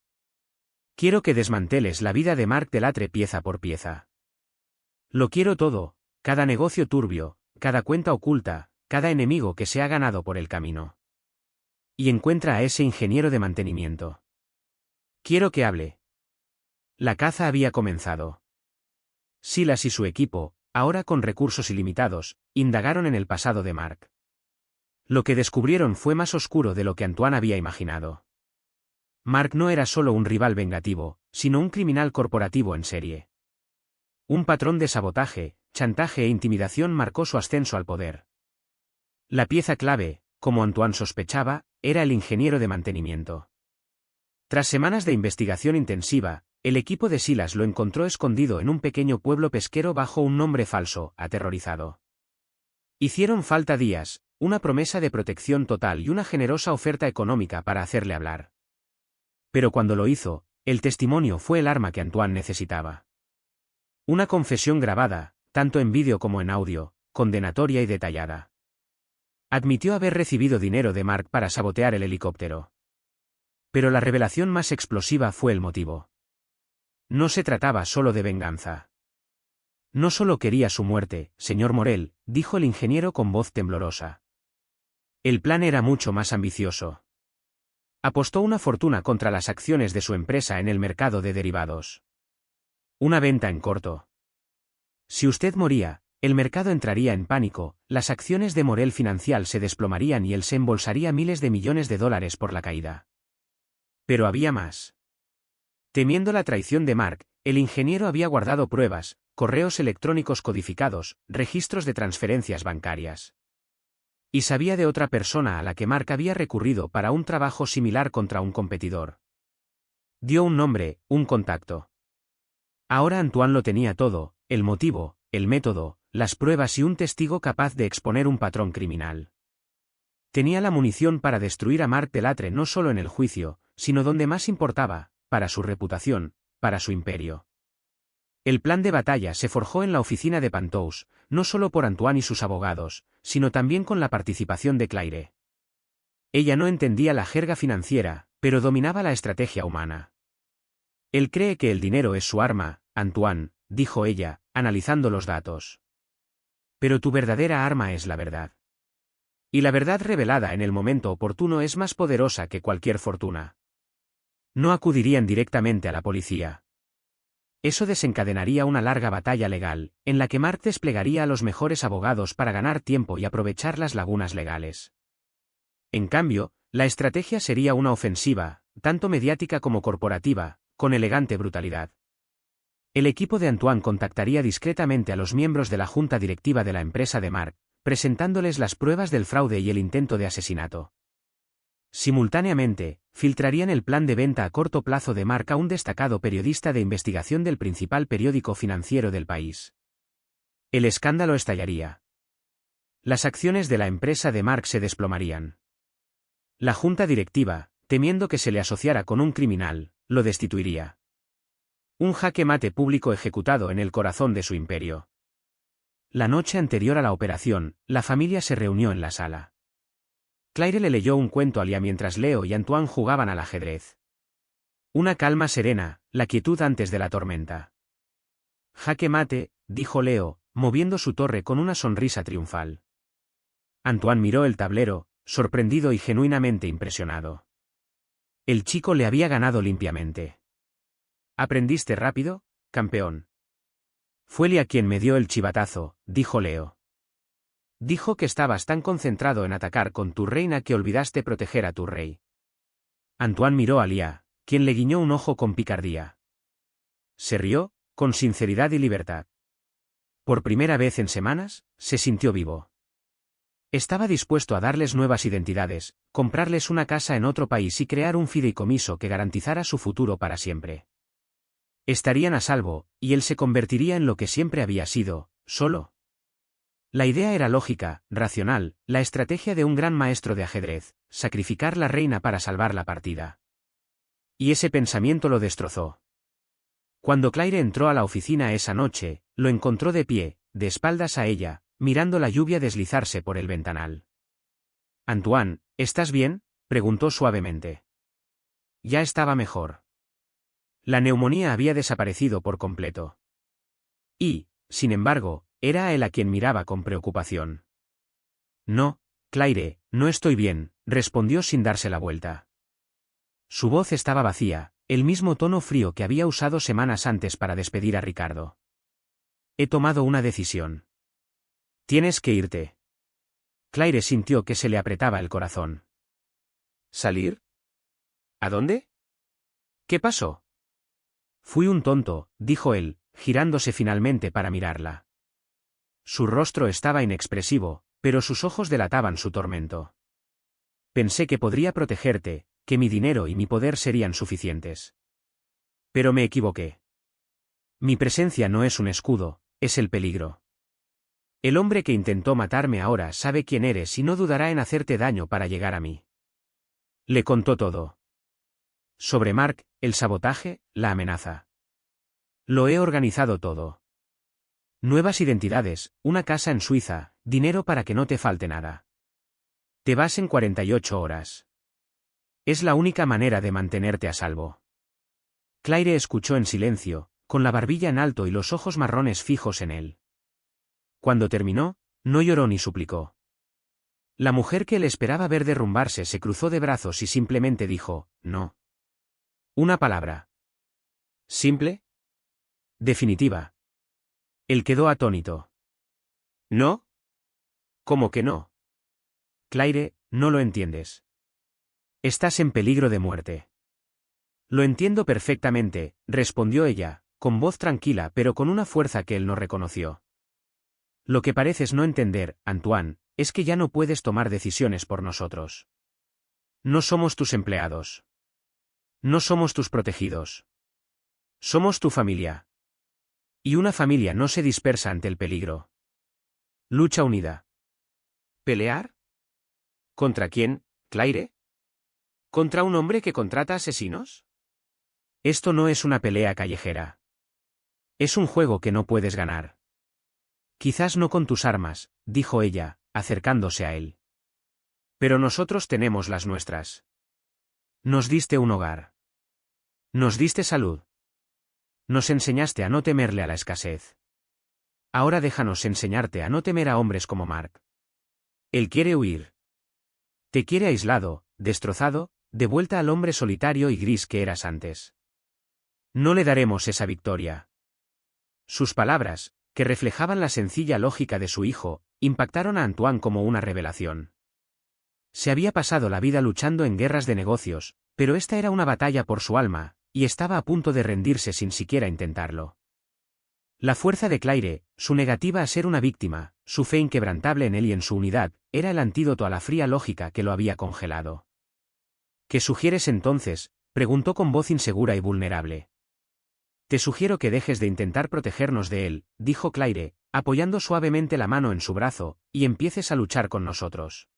Quiero que desmanteles la vida de Mark Delatre pieza por pieza. Lo quiero todo, cada negocio turbio, cada cuenta oculta, cada enemigo que se ha ganado por el camino. Y encuentra a ese ingeniero de mantenimiento. Quiero que hable. La caza había comenzado. Silas y su equipo, ahora con recursos ilimitados, indagaron en el pasado de Mark. Lo que descubrieron fue más oscuro de lo que Antoine había imaginado. Mark no era solo un rival vengativo, sino un criminal corporativo en serie. Un patrón de sabotaje, chantaje e intimidación marcó su ascenso al poder. La pieza clave, como Antoine sospechaba, era el ingeniero de mantenimiento. Tras semanas de investigación intensiva, el equipo de Silas lo encontró escondido en un pequeño pueblo pesquero bajo un nombre falso, aterrorizado. Hicieron falta días, una promesa de protección total y una generosa oferta económica para hacerle hablar. Pero cuando lo hizo, el testimonio fue el arma que Antoine necesitaba. Una confesión grabada, tanto en vídeo como en audio, condenatoria y detallada. Admitió haber recibido dinero de Mark para sabotear el helicóptero. Pero la revelación más explosiva fue el motivo. No se trataba solo de venganza. No solo quería su muerte, señor Morel, dijo el ingeniero con voz temblorosa. El plan era mucho más ambicioso. Apostó una fortuna contra las acciones de su empresa en el mercado de derivados. Una venta en corto. Si usted moría, el mercado entraría en pánico, las acciones de Morel Financial se desplomarían y él se embolsaría miles de millones de dólares por la caída. Pero había más. Temiendo la traición de Mark, el ingeniero había guardado pruebas, correos electrónicos codificados, registros de transferencias bancarias. Y sabía de otra persona a la que Mark había recurrido para un trabajo similar contra un competidor. Dio un nombre, un contacto. Ahora Antoine lo tenía todo, el motivo, el método, las pruebas y un testigo capaz de exponer un patrón criminal. Tenía la munición para destruir a Mark Delatre no solo en el juicio, sino donde más importaba, para su reputación, para su imperio. El plan de batalla se forjó en la oficina de Pantous, no solo por Antoine y sus abogados, sino también con la participación de Claire. Ella no entendía la jerga financiera, pero dominaba la estrategia humana. Él cree que el dinero es su arma, Antoine, dijo ella, analizando los datos. Pero tu verdadera arma es la verdad. Y la verdad revelada en el momento oportuno es más poderosa que cualquier fortuna. No acudirían directamente a la policía. Eso desencadenaría una larga batalla legal, en la que Mark desplegaría a los mejores abogados para ganar tiempo y aprovechar las lagunas legales. En cambio, la estrategia sería una ofensiva, tanto mediática como corporativa, con elegante brutalidad. El equipo de Antoine contactaría discretamente a los miembros de la junta directiva de la empresa de Mark, presentándoles las pruebas del fraude y el intento de asesinato. Simultáneamente, filtrarían el plan de venta a corto plazo de Mark a un destacado periodista de investigación del principal periódico financiero del país. El escándalo estallaría. Las acciones de la empresa de Mark se desplomarían. La junta directiva, temiendo que se le asociara con un criminal, lo destituiría. Un jaque mate público ejecutado en el corazón de su imperio. La noche anterior a la operación, la familia se reunió en la sala. Claire le leyó un cuento a Lia mientras Leo y Antoine jugaban al ajedrez. Una calma serena, la quietud antes de la tormenta. Jaque mate, dijo Leo, moviendo su torre con una sonrisa triunfal. Antoine miró el tablero, sorprendido y genuinamente impresionado. El chico le había ganado limpiamente. ¿Aprendiste rápido, campeón? Fue Lia quien me dio el chivatazo, dijo Leo. Dijo que estabas tan concentrado en atacar con tu reina que olvidaste proteger a tu rey. Antoine miró a Lia, quien le guiñó un ojo con picardía. Se rió, con sinceridad y libertad. Por primera vez en semanas, se sintió vivo. Estaba dispuesto a darles nuevas identidades, comprarles una casa en otro país y crear un fideicomiso que garantizara su futuro para siempre. Estarían a salvo, y él se convertiría en lo que siempre había sido, solo. La idea era lógica, racional, la estrategia de un gran maestro de ajedrez, sacrificar la reina para salvar la partida. Y ese pensamiento lo destrozó. Cuando Claire entró a la oficina esa noche, lo encontró de pie, de espaldas a ella, mirando la lluvia deslizarse por el ventanal. «Antoine, ¿estás bien?», preguntó suavemente. Ya estaba mejor. La neumonía había desaparecido por completo. Y, sin embargo, era a él a quien miraba con preocupación. «No, Claire, no estoy bien», respondió sin darse la vuelta. Su voz estaba vacía, el mismo tono frío que había usado semanas antes para despedir a Ricardo. «He tomado una decisión. Tienes que irte». Claire sintió que se le apretaba el corazón. ¿Salir? ¿A dónde? ¿Qué pasó? Fui un tonto, dijo él, girándose finalmente para mirarla. Su rostro estaba inexpresivo, pero sus ojos delataban su tormento. Pensé que podría protegerte, que mi dinero y mi poder serían suficientes. Pero me equivoqué. Mi presencia no es un escudo, es el peligro. El hombre que intentó matarme ahora sabe quién eres y no dudará en hacerte daño para llegar a mí. Le contó todo. Sobre Mark, el sabotaje, la amenaza. Lo he organizado todo. Nuevas identidades, una casa en Suiza, dinero para que no te falte nada. Te vas en 48 horas. Es la única manera de mantenerte a salvo. Claire escuchó en silencio, con la barbilla en alto y los ojos marrones fijos en él. Cuando terminó, no lloró ni suplicó. La mujer que le esperaba ver derrumbarse se cruzó de brazos y simplemente dijo, no. Una palabra. ¿Simple? Definitiva. Él quedó atónito. ¿No? ¿Cómo que no? Claire, no lo entiendes. Estás en peligro de muerte. Lo entiendo perfectamente, respondió ella, con voz tranquila pero con una fuerza que él no reconoció. Lo que pareces no entender, Antoine, es que ya no puedes tomar decisiones por nosotros. No somos tus empleados. No somos tus protegidos. Somos tu familia. Y una familia no se dispersa ante el peligro. Lucha unida. ¿Pelear? ¿Contra quién, Claire? ¿Contra un hombre que contrata asesinos? Esto no es una pelea callejera. Es un juego que no puedes ganar. Quizás no con tus armas, dijo ella, acercándose a él. Pero nosotros tenemos las nuestras. Nos diste un hogar. Nos diste salud. Nos enseñaste a no temerle a la escasez. Ahora déjanos enseñarte a no temer a hombres como Mark. Él quiere huir. Te quiere aislado, destrozado, de vuelta al hombre solitario y gris que eras antes. No le daremos esa victoria. Sus palabras, que reflejaban la sencilla lógica de su hijo, impactaron a Antoine como una revelación. Se había pasado la vida luchando en guerras de negocios, pero esta era una batalla por su alma, y estaba a punto de rendirse sin siquiera intentarlo. La fuerza de Claire, su negativa a ser una víctima, su fe inquebrantable en él y en su unidad, era el antídoto a la fría lógica que lo había congelado. ¿Qué sugieres entonces?, preguntó con voz insegura y vulnerable. Te sugiero que dejes de intentar protegernos de él, dijo Claire, apoyando suavemente la mano en su brazo, y empieces a luchar con nosotros.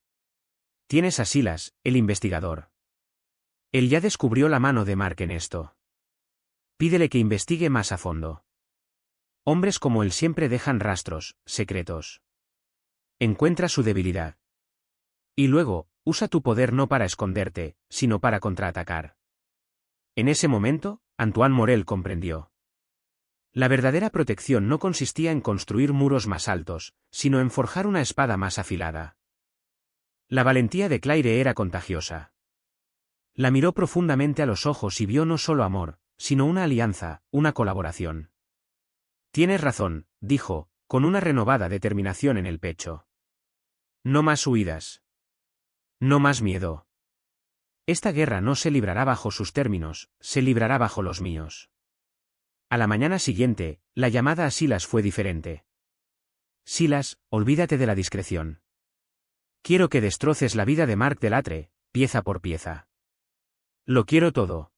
Tienes a Silas, el investigador. Él ya descubrió la mano de Mark en esto. Pídele que investigue más a fondo. Hombres como él siempre dejan rastros, secretos. Encuentra su debilidad. Y luego, usa tu poder no para esconderte, sino para contraatacar. En ese momento, Antoine Morel comprendió. La verdadera protección no consistía en construir muros más altos, sino en forjar una espada más afilada. La valentía de Claire era contagiosa. La miró profundamente a los ojos y vio no solo amor, sino una alianza, una colaboración. Tienes razón, dijo, con una renovada determinación en el pecho. No más huidas. No más miedo. Esta guerra no se librará bajo sus términos, se librará bajo los míos. A la mañana siguiente, la llamada a Silas fue diferente. Silas, olvídate de la discreción. Quiero que destroces la vida de Mark Delattre, pieza por pieza. Lo quiero todo.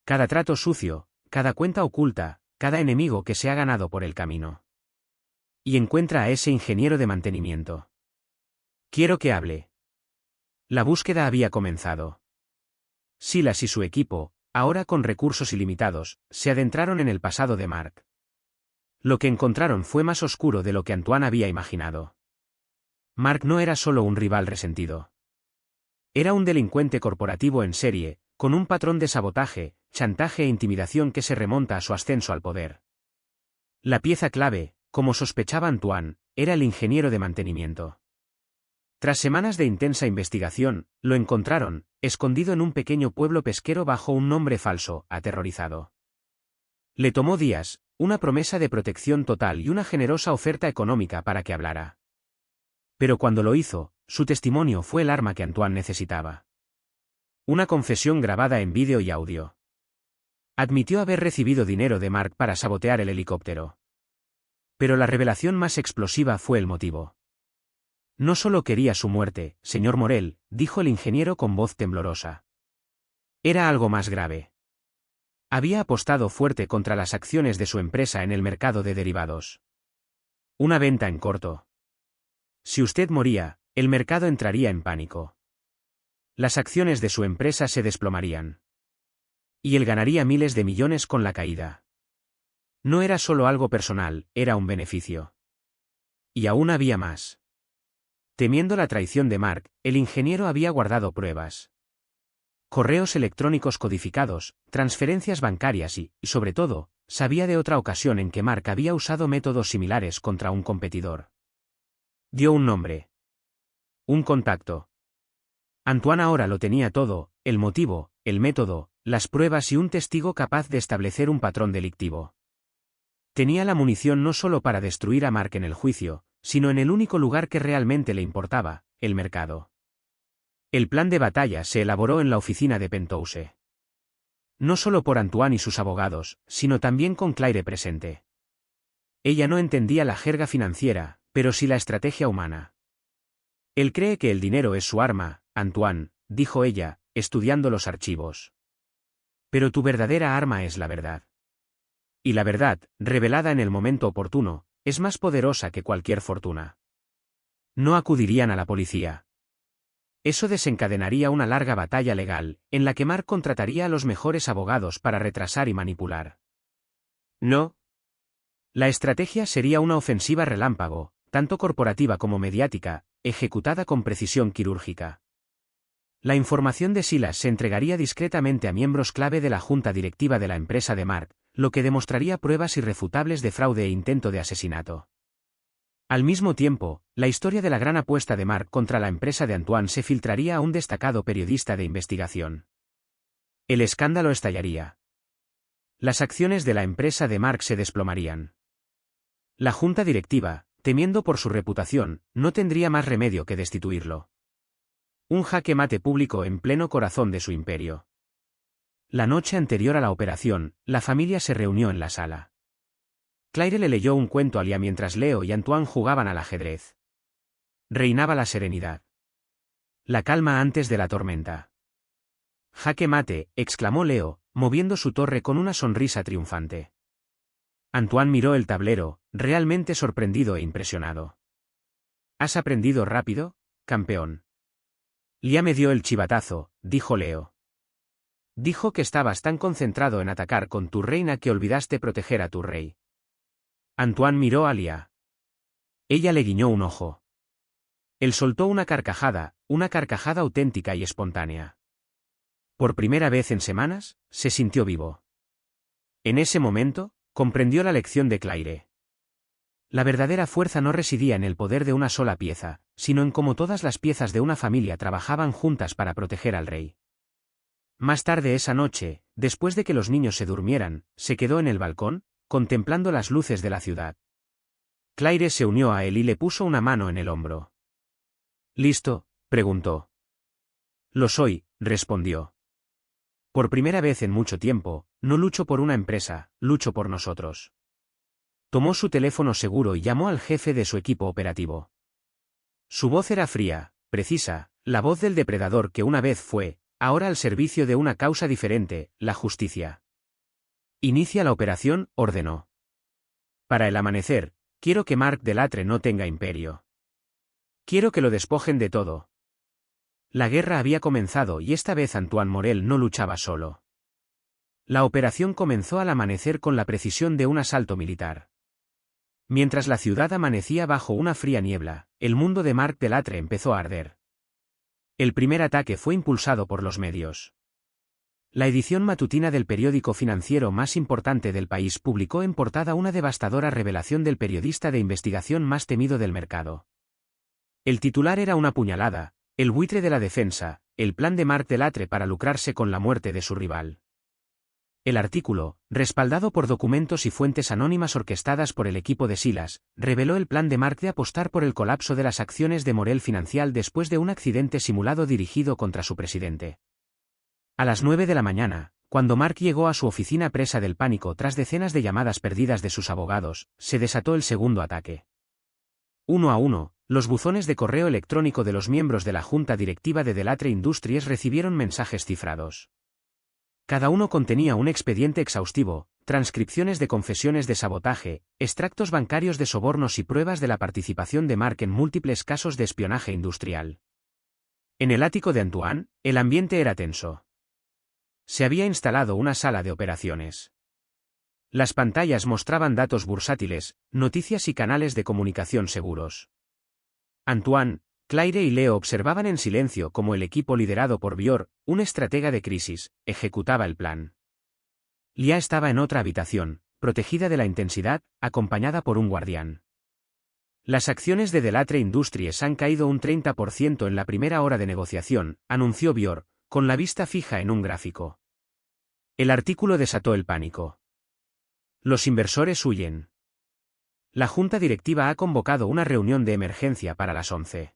Cada trato sucio, cada cuenta oculta, cada enemigo que se ha ganado por el camino. Y encuentra a ese ingeniero de mantenimiento. Quiero que hable. La búsqueda había comenzado. Silas y su equipo, ahora con recursos ilimitados, se adentraron en el pasado de Mark. Lo que encontraron fue más oscuro de lo que Antoine había imaginado. Mark no era solo un rival resentido. Era un delincuente corporativo en serie, con un patrón de sabotaje, chantaje e intimidación que se remonta a su ascenso al poder. La pieza clave, como sospechaba Antoine, era el ingeniero de mantenimiento. Tras semanas de intensa investigación, lo encontraron, escondido en un pequeño pueblo pesquero bajo un nombre falso, aterrorizado. Le tomó días, una promesa de protección total y una generosa oferta económica para que hablara. Pero cuando lo hizo, su testimonio fue el arma que Antoine necesitaba. Una confesión grabada en vídeo y audio. Admitió haber recibido dinero de Mark para sabotear el helicóptero. Pero la revelación más explosiva fue el motivo. No solo quería su muerte, señor Morel, dijo el ingeniero con voz temblorosa. Era algo más grave. Había apostado fuerte contra las acciones de su empresa en el mercado de derivados. Una venta en corto. Si usted moría, el mercado entraría en pánico. Las acciones de su empresa se desplomarían. Y él ganaría miles de millones con la caída. No era solo algo personal, era un beneficio. Y aún había más. Temiendo la traición de Mark, el ingeniero había guardado pruebas. Correos electrónicos codificados, transferencias bancarias y, sobre todo, sabía de otra ocasión en que Mark había usado métodos similares contra un competidor. Dio un nombre. Un contacto. Antoine ahora lo tenía todo, el motivo, el método, las pruebas y un testigo capaz de establecer un patrón delictivo. Tenía la munición no solo para destruir a Mark en el juicio, sino en el único lugar que realmente le importaba, el mercado. El plan de batalla se elaboró en la oficina de Penthouse. No solo por Antoine y sus abogados, sino también con Claire presente. Ella no entendía la jerga financiera, pero sí la estrategia humana. Él cree que el dinero es su arma, Antoine, dijo ella, estudiando los archivos. Pero tu verdadera arma es la verdad. Y la verdad, revelada en el momento oportuno, es más poderosa que cualquier fortuna. No acudirían a la policía. Eso desencadenaría una larga batalla legal, en la que Mark contrataría a los mejores abogados para retrasar y manipular. No. La estrategia sería una ofensiva relámpago, tanto corporativa como mediática, ejecutada con precisión quirúrgica. La información de Silas se entregaría discretamente a miembros clave de la junta directiva de la empresa de Mark, lo que demostraría pruebas irrefutables de fraude e intento de asesinato. Al mismo tiempo, la historia de la gran apuesta de Mark contra la empresa de Antoine se filtraría a un destacado periodista de investigación. El escándalo estallaría. Las acciones de la empresa de Mark se desplomarían. La junta directiva, temiendo por su reputación, no tendría más remedio que destituirlo. Un jaque mate público en pleno corazón de su imperio. La noche anterior a la operación, la familia se reunió en la sala. Claire le leyó un cuento a Lia mientras Leo y Antoine jugaban al ajedrez. Reinaba la serenidad. La calma antes de la tormenta. Jaque mate, exclamó Leo, moviendo su torre con una sonrisa triunfante. Antoine miró el tablero, realmente sorprendido e impresionado. ¿Has aprendido rápido, campeón? Lia me dio el chivatazo, dijo Leo. Dijo que estabas tan concentrado en atacar con tu reina que olvidaste proteger a tu rey. Antoine miró a Lia. Ella le guiñó un ojo. Él soltó una carcajada auténtica y espontánea. Por primera vez en semanas, se sintió vivo. En ese momento, comprendió la lección de Claire. La verdadera fuerza no residía en el poder de una sola pieza, sino en cómo todas las piezas de una familia trabajaban juntas para proteger al rey. Más tarde esa noche, después de que los niños se durmieran, se quedó en el balcón, contemplando las luces de la ciudad. Claire se unió a él y le puso una mano en el hombro. ¿Listo?, preguntó. Lo soy, respondió. Por primera vez en mucho tiempo, no lucho por una empresa, lucho por nosotros. Tomó su teléfono seguro y llamó al jefe de su equipo operativo. Su voz era fría, precisa, la voz del depredador que una vez fue, ahora al servicio de una causa diferente, la justicia. Inicia la operación, ordenó. Para el amanecer, quiero que Marc Delattre no tenga imperio. Quiero que lo despojen de todo. La guerra había comenzado y esta vez Antoine Morel no luchaba solo. La operación comenzó al amanecer con la precisión de un asalto militar. Mientras la ciudad amanecía bajo una fría niebla, el mundo de Marc Delattre empezó a arder. El primer ataque fue impulsado por los medios. La edición matutina del periódico financiero más importante del país publicó en portada una devastadora revelación del periodista de investigación más temido del mercado. El titular era una puñalada, el buitre de la defensa, el plan de Marc Delattre para lucrarse con la muerte de su rival. El artículo, respaldado por documentos y fuentes anónimas orquestadas por el equipo de Silas, reveló el plan de Marc de apostar por el colapso de las acciones de Morel Financial después de un accidente simulado dirigido contra su presidente. A las 9 de la mañana, cuando Marc llegó a su oficina presa del pánico tras decenas de llamadas perdidas de sus abogados, se desató el segundo ataque. Uno a uno, los buzones de correo electrónico de los miembros de la junta directiva de Delattre Industries recibieron mensajes cifrados. Cada uno contenía un expediente exhaustivo, transcripciones de confesiones de sabotaje, extractos bancarios de sobornos y pruebas de la participación de Marc en múltiples casos de espionaje industrial. En el ático de Antoine, el ambiente era tenso. Se había instalado una sala de operaciones. Las pantallas mostraban datos bursátiles, noticias y canales de comunicación seguros. Antoine, Claire y Leo observaban en silencio cómo el equipo liderado por Bior, un estratega de crisis, ejecutaba el plan. Lia estaba en otra habitación, protegida de la intensidad, acompañada por un guardián. Las acciones de Delattre Industries han caído un 30% en la primera hora de negociación, anunció Bior, con la vista fija en un gráfico. El artículo desató el pánico. Los inversores huyen. La junta directiva ha convocado una reunión de emergencia para las 11.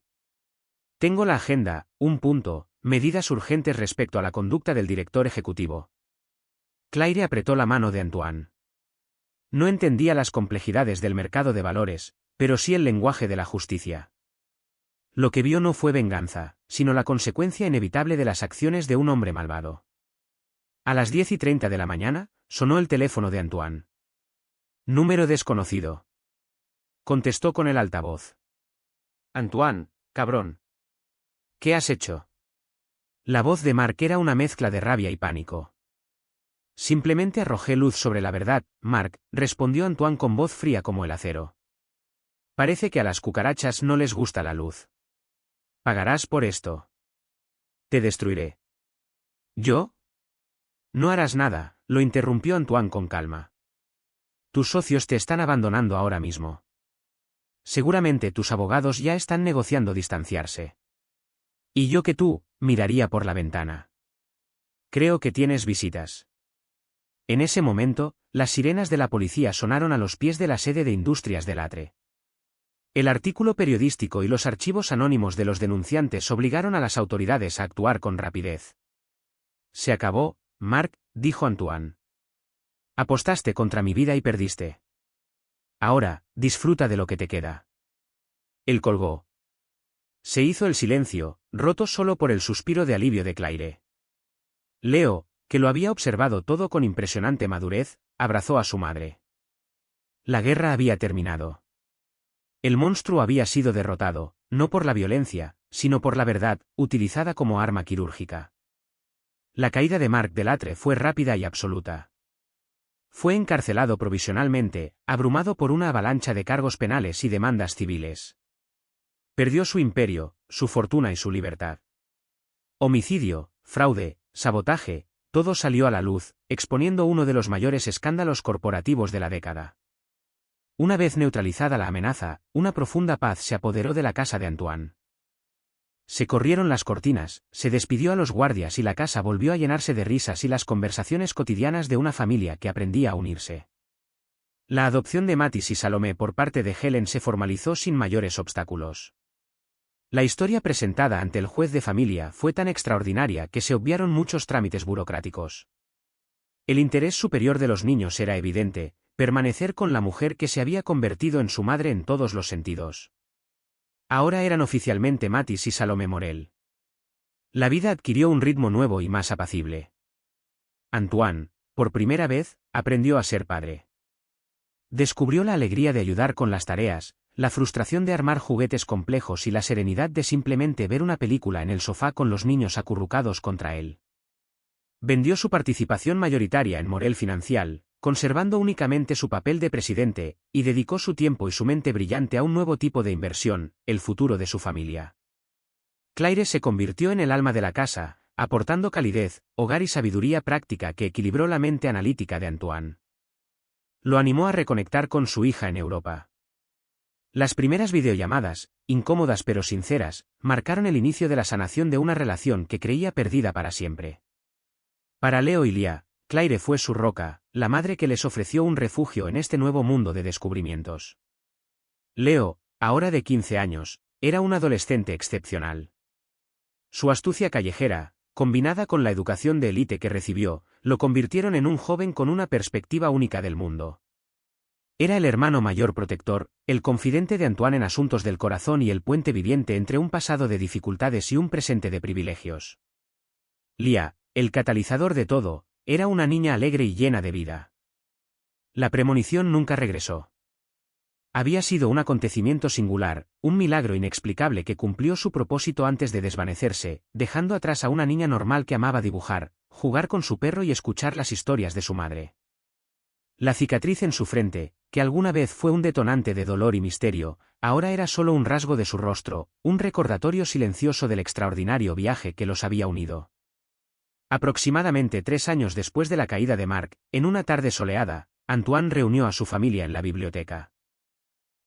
Tengo la agenda, un punto, medidas urgentes respecto a la conducta del director ejecutivo. Claire apretó la mano de Antoine. No entendía las complejidades del mercado de valores, pero sí el lenguaje de la justicia. Lo que vio no fue venganza, sino la consecuencia inevitable de las acciones de un hombre malvado. A las 10:30 de la mañana, sonó el teléfono de Antoine. Número desconocido. Contestó con el altavoz. Antoine, cabrón. ¿Qué has hecho? La voz de Marc era una mezcla de rabia y pánico. Simplemente arrojé luz sobre la verdad, Marc, respondió Antoine con voz fría como el acero. Parece que a las cucarachas no les gusta la luz. Pagarás por esto. Te destruiré. ¿Yo? No harás nada, lo interrumpió Antoine con calma. Tus socios te están abandonando ahora mismo. Seguramente tus abogados ya están negociando distanciarse. Y yo que tú, miraría por la ventana. Creo que tienes visitas. En ese momento, las sirenas de la policía sonaron a los pies de la sede de Industrias del Atre. El artículo periodístico y los archivos anónimos de los denunciantes obligaron a las autoridades a actuar con rapidez. «Se acabó, Mark», dijo Antoine. «Apostaste contra mi vida y perdiste. Ahora, disfruta de lo que te queda». Él colgó. Se hizo el silencio, roto solo por el suspiro de alivio de Claire. Leo, que lo había observado todo con impresionante madurez, abrazó a su madre. La guerra había terminado. El monstruo había sido derrotado, no por la violencia, sino por la verdad, utilizada como arma quirúrgica. La caída de Mark Delattre fue rápida y absoluta. Fue encarcelado provisionalmente, abrumado por una avalancha de cargos penales y demandas civiles. Perdió su imperio, su fortuna y su libertad. Homicidio, fraude, sabotaje, todo salió a la luz, exponiendo uno de los mayores escándalos corporativos de la década. Una vez neutralizada la amenaza, una profunda paz se apoderó de la casa de Antoine. Se corrieron las cortinas, se despidió a los guardias y la casa volvió a llenarse de risas y las conversaciones cotidianas de una familia que aprendía a unirse. La adopción de Mathis y Salomé por parte de Helen se formalizó sin mayores obstáculos. La historia presentada ante el juez de familia fue tan extraordinaria que se obviaron muchos trámites burocráticos. El interés superior de los niños era evidente: permanecer con la mujer que se había convertido en su madre en todos los sentidos. Ahora eran oficialmente Mathis y Salomé Morel. La vida adquirió un ritmo nuevo y más apacible. Antoine, por primera vez, aprendió a ser padre. Descubrió la alegría de ayudar con las tareas, la frustración de armar juguetes complejos y la serenidad de simplemente ver una película en el sofá con los niños acurrucados contra él. Vendió su participación mayoritaria en Morel Financial, conservando únicamente su papel de presidente, y dedicó su tiempo y su mente brillante a un nuevo tipo de inversión, el futuro de su familia. Claire se convirtió en el alma de la casa, aportando calidez, hogar y sabiduría práctica que equilibró la mente analítica de Antoine. Lo animó a reconectar con su hija en Europa. Las primeras videollamadas, incómodas pero sinceras, marcaron el inicio de la sanación de una relación que creía perdida para siempre. Para Leo y Lia, Claire fue su roca, la madre que les ofreció un refugio en este nuevo mundo de descubrimientos. Leo, ahora de 15 años, era un adolescente excepcional. Su astucia callejera, combinada con la educación de élite que recibió, lo convirtieron en un joven con una perspectiva única del mundo. Era el hermano mayor protector, el confidente de Antoine en asuntos del corazón y el puente viviente entre un pasado de dificultades y un presente de privilegios. Lia, el catalizador de todo, era una niña alegre y llena de vida. La premonición nunca regresó. Había sido un acontecimiento singular, un milagro inexplicable que cumplió su propósito antes de desvanecerse, dejando atrás a una niña normal que amaba dibujar, jugar con su perro y escuchar las historias de su madre. La cicatriz en su frente, que alguna vez fue un detonante de dolor y misterio, ahora era solo un rasgo de su rostro, un recordatorio silencioso del extraordinario viaje que los había unido. Aproximadamente 3 años después de la caída de Mark, en una tarde soleada, Antoine reunió a su familia en la biblioteca.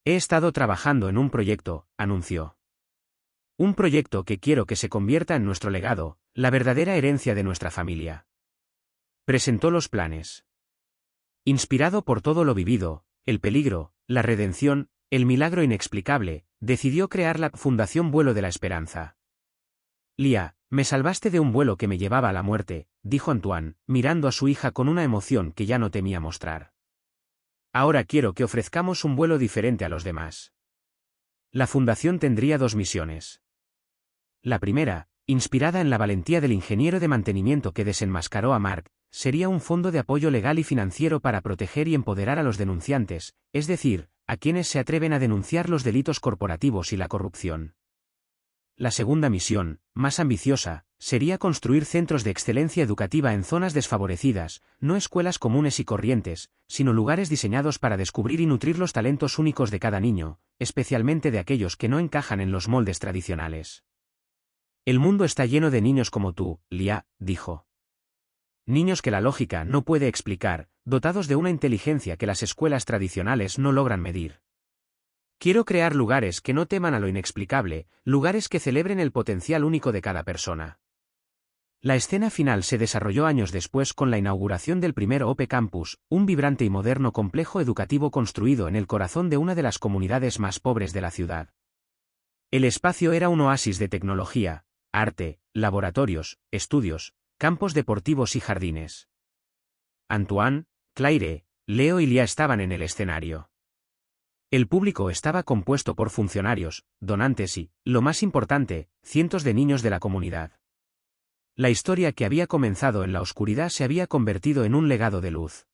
«He estado trabajando en un proyecto», anunció. «Un proyecto que quiero que se convierta en nuestro legado, la verdadera herencia de nuestra familia». Presentó los planes. Inspirado por todo lo vivido, el peligro, la redención, el milagro inexplicable, decidió crear la Fundación Vuelo de la Esperanza. «Lia, me salvaste de un vuelo que me llevaba a la muerte», dijo Antoine, mirando a su hija con una emoción que ya no temía mostrar. «Ahora quiero que ofrezcamos un vuelo diferente a los demás». La fundación tendría 2 misiones. La primera, inspirada en la valentía del ingeniero de mantenimiento que desenmascaró a Mark, sería un fondo de apoyo legal y financiero para proteger y empoderar a los denunciantes, es decir, a quienes se atreven a denunciar los delitos corporativos y la corrupción. La segunda misión, más ambiciosa, sería construir centros de excelencia educativa en zonas desfavorecidas, no escuelas comunes y corrientes, sino lugares diseñados para descubrir y nutrir los talentos únicos de cada niño, especialmente de aquellos que no encajan en los moldes tradicionales. «El mundo está lleno de niños como tú, Lia», dijo. «Niños que la lógica no puede explicar, dotados de una inteligencia que las escuelas tradicionales no logran medir. Quiero crear lugares que no teman a lo inexplicable, lugares que celebren el potencial único de cada persona». La escena final se desarrolló años después con la inauguración del primer Ope Campus, un vibrante y moderno complejo educativo construido en el corazón de una de las comunidades más pobres de la ciudad. El espacio era un oasis de tecnología, arte, laboratorios, estudios, campos deportivos y jardines. Antoine, Claire, Leo y Lia estaban en el escenario. El público estaba compuesto por funcionarios, donantes y, lo más importante, cientos de niños de la comunidad. La historia que había comenzado en la oscuridad se había convertido en un legado de luz.